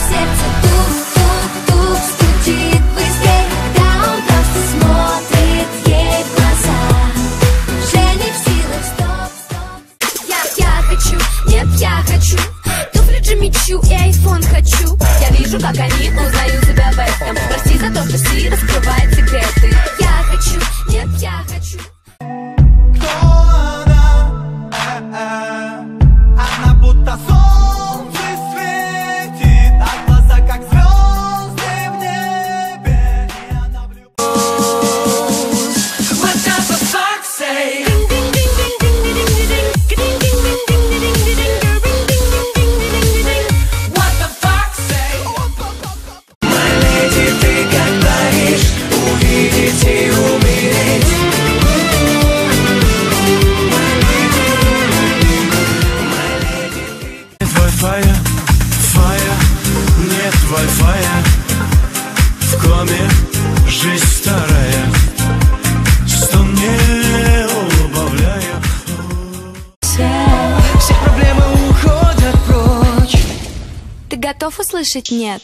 Сердце тук-тук-тук стучит быстрей, когда он просто смотрит ей в глаза. Уже не в силах, стоп. Я хочу, нет, я хочу туфли Джимми Чу и айфон хочу. Я вижу, как они узнают себя в этом. Прости за то, что Си раскрывает секреты. Я хочу, нет, я хочу. Она будто солнце светит, а глаза как звезды в небе, и она влюблена. What does the fox say? What the fox say? My lady, ты как Париж, увидеть и умереть. Нет вай-фая, в коме жизнь старая, стон не убавляя. Все проблемы уходят прочь. Ты готов услышать нет?